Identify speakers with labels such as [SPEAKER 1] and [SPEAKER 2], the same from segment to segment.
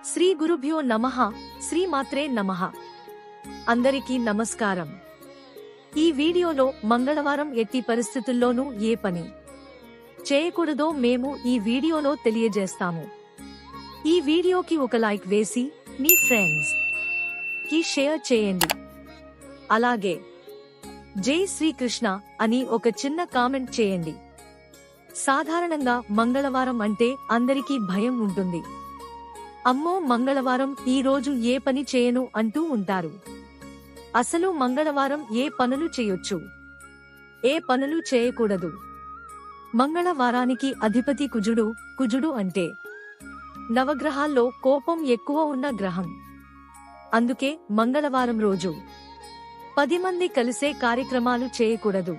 [SPEAKER 1] శ్రీ గురుభ్యో నమః. శ్రీమాత్రే నమః. అందరికీ నమస్కారం. ఈ వీడియోలో మంగళవారం ఎట్టి పరిస్థితుల్లోనూ ఏ పని చేయకూడదో మేము ఈ వీడియోలో తెలియజేస్తాము. ఈ వీడియోకి ఒక లైక్ వేసి మీ ఫ్రెండ్స్ కి షేర్ చేయండి. అలాగే జై శ్రీకృష్ణ అని ఒక చిన్న కామెంట్ చేయండి. సాధారణంగా మంగళవారం అంటే అందరికీ భయం ఉంటుంది. అమ్మో మంగళవారం ఈ రోజు ఏ పని చేయను అంటూ ఉంటారు. అసలు మంగళవారం ఏ పనులు చేయొచ్చు, ఏ పనులు చేయకూడదు? మంగళవారానికి అధిపతి కుజుడు. కుజుడు అంటే నవగ్రహాల్లో కోపం ఎక్కువ ఉన్న గ్రహం. అందుకే మంగళవారం రోజు 10 మంది కలిసే కార్యక్రమాలు చేయకూడదు.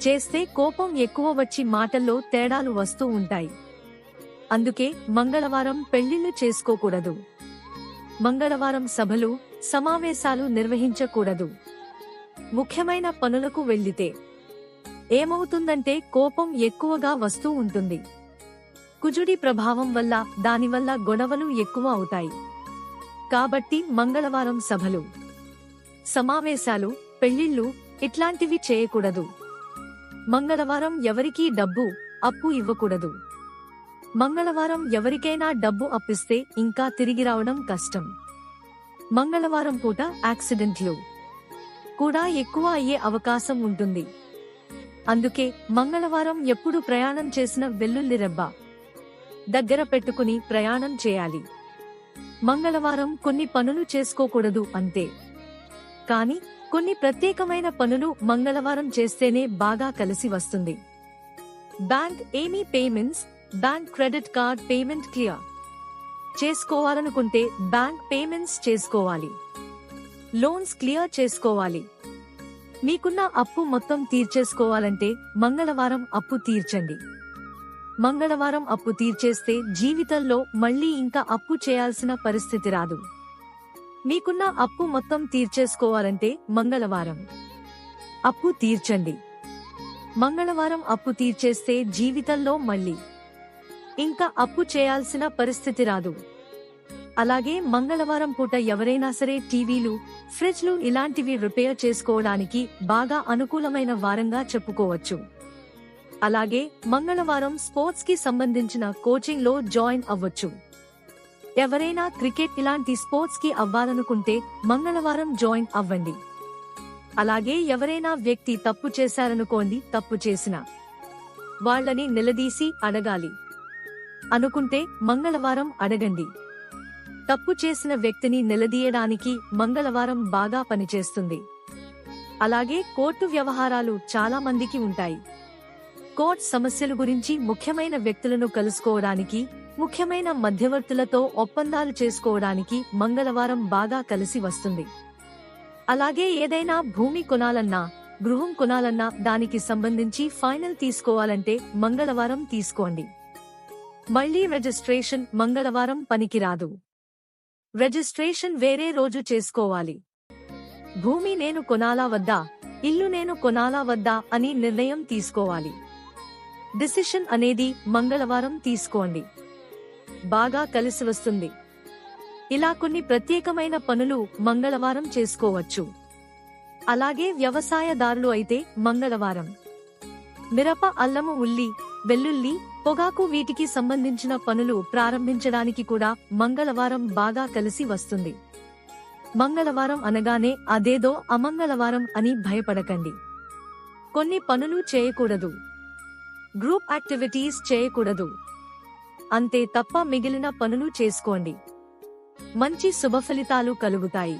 [SPEAKER 1] చేస్తే కోపం ఎక్కువ వచ్చి మాటల్లో తేడాలు వస్తూ ఉంటాయి. అందుకే మంగళవారం పెళ్లిళ్లు చేసుకోకూడదు. మంగళవారం సభలు, సమావేశాలు నిర్వహించకూడదు. ముఖ్యమైన పనులకు వెళ్లితే ఏమవుతుందంటే కోపం ఎక్కువగా వస్తూ ఉంటుంది. కుజుడి ప్రభావం వల్ల దానివల్ల గొడవలు ఎక్కువ అవుతాయి. కాబట్టి మంగళవారం సభలు, సమావేశాలు, పెళ్లిళ్లు ఇట్లాంటివి చేయకూడదు. మంగళవారం ఎవరికీ డబ్బు, అప్పు ఇవ్వకూడదు. మంగళవారం ఎవరికైనా డబ్బు అప్పిస్తే ఇంకా తిరిగి రావడం కష్టం. మంగళవారం పూట యాక్సిడెంట్లు కూడా ఎక్కువ అయ్యే అవకాశం ఉంటుంది. అందుకే మంగళవారం ఎప్పుడు ప్రయాణం చేసిన వెల్లుల్లి రెబ్బ దగ్గర పెట్టుకుని ప్రయాణం చేయాలి. మంగళవారం కొన్ని పనులు చేసుకోకూడదు అంతే. కానీ కొన్ని ప్రత్యేకమైన పనులు మంగళవారం చేస్తేనే బాగా కలిసి వస్తుంది. బ్యాంక్ ఏమీ payments, bank credit card payment clear చేసుకోవాలనుకుంటే బ్యాంక్ పేమెంట్స్ చేసుకోవాలి. లోన్స్ క్లియర్ చేసుకోవాలి. మీకున్న అప్పు మొత్తం తీర్చేసుకోవాలంటే మంగళవారం అప్పు తీర్చండి. మంగళవారం అప్పు తీర్చేస్తే జీవితంలో మళ్లీ ఇంకా అప్పు చేయాల్సిన పరిస్థితి రాదు. మీకున్న అప్పు మొత్తం తీర్చేసుకోవాలంటే మంగళవారం అప్పు తీర్చండి. మంగళవారం అప్పు తీర్చేస్తే జీవితంలో మళ్లీ ఇంకా అప్పు చేయాల్సిన పరిస్థితి రాదు. అలాగే మంగళవారం పూట ఎవరైనా సరే టీవీలు, ఫ్రిడ్జ్లు ఇలాంటివి రిపేర్ చేసుకోవడానికి బాగా అనుకూలమైన వారంగా చెప్పుకోవచ్చు. అలాగే మంగళవారం స్పోర్ట్స్ కి సంబంధించిన కోచింగ్ లో జాయిన్ అవ్వచ్చు. ఎవరైనా క్రికెట్ ఇలాంటి స్పోర్ట్స్ కి అవ్వాలనుకుంటే మంగళవారం జాయిన్ అవ్వండి. అలాగే ఎవరైనా వ్యక్తి తప్పు చేశారనుకోండి, తప్పు చేసిన వాళ్ళని నిలదీసి అడగాలి అనుకుంటే మంగళవారం అడగండి. తప్పు చేసిన వ్యక్తిని నిలదీయడానికి మంగళవారం బాగా పనిచేస్తుంది. అలాగే కోర్టు వ్యవహారాలు చాలా మందికి ఉంటాయి. కోర్టు సమస్యల గురించి ముఖ్యమైన వ్యక్తులను కలుసుకోవడానికి, ముఖ్యమైన మధ్యవర్తులతో ఒప్పందాలు చేసుకోవడానికి మంగళవారం బాగా కలిసి వస్తుంది. అలాగే ఏదైనా భూమి కొనాలన్నా, గృహం కొనాలన్నా దానికి సంబంధించి ఫైనల్ తీసుకోవాలంటే మంగళవారం తీసుకోండి. మళ్లీ రిజిస్ట్రేషన్ మంగళవారం పనికిరాదు. రిజిస్ట్రేషన్ వేరే రోజు చేసుకోవాలి. భూమి నేను కొనాలా వద్దా, ఇల్లు నేను కొనాలా వద్దా అని నిర్ణయం తీసుకోవాలి. డిసిషన్ అనేది మంగళవారం తీసుకోండి. బాగా కలిసి వస్తుంది. ఇలా కొన్ని ప్రత్యేకమైన పనులు మంగళవారం చేసుకోవచ్చు. అలాగే వ్యవసాయదారులు అయితే మంగళవారం మిరప, అల్లము, ఉల్లి, వెల్లుల్లి, పొగాకు వీటికి సంబంధించిన పనులు ప్రారంభించడానికి కూడా మంగళవారం బాగా కలిసి వస్తుంది. మంగళవారం అనగానే అదేదో అమంగళవారం అని భయపడకండి. కొన్ని పనులు చేయకూడదు. గ్రూప్ యాక్టివిటీస్ చేయకూడదు. అంతే తప్ప మిగిలిన పనులు చేసుకోండి. మంచి శుభఫలితాలు కలుగుతాయి.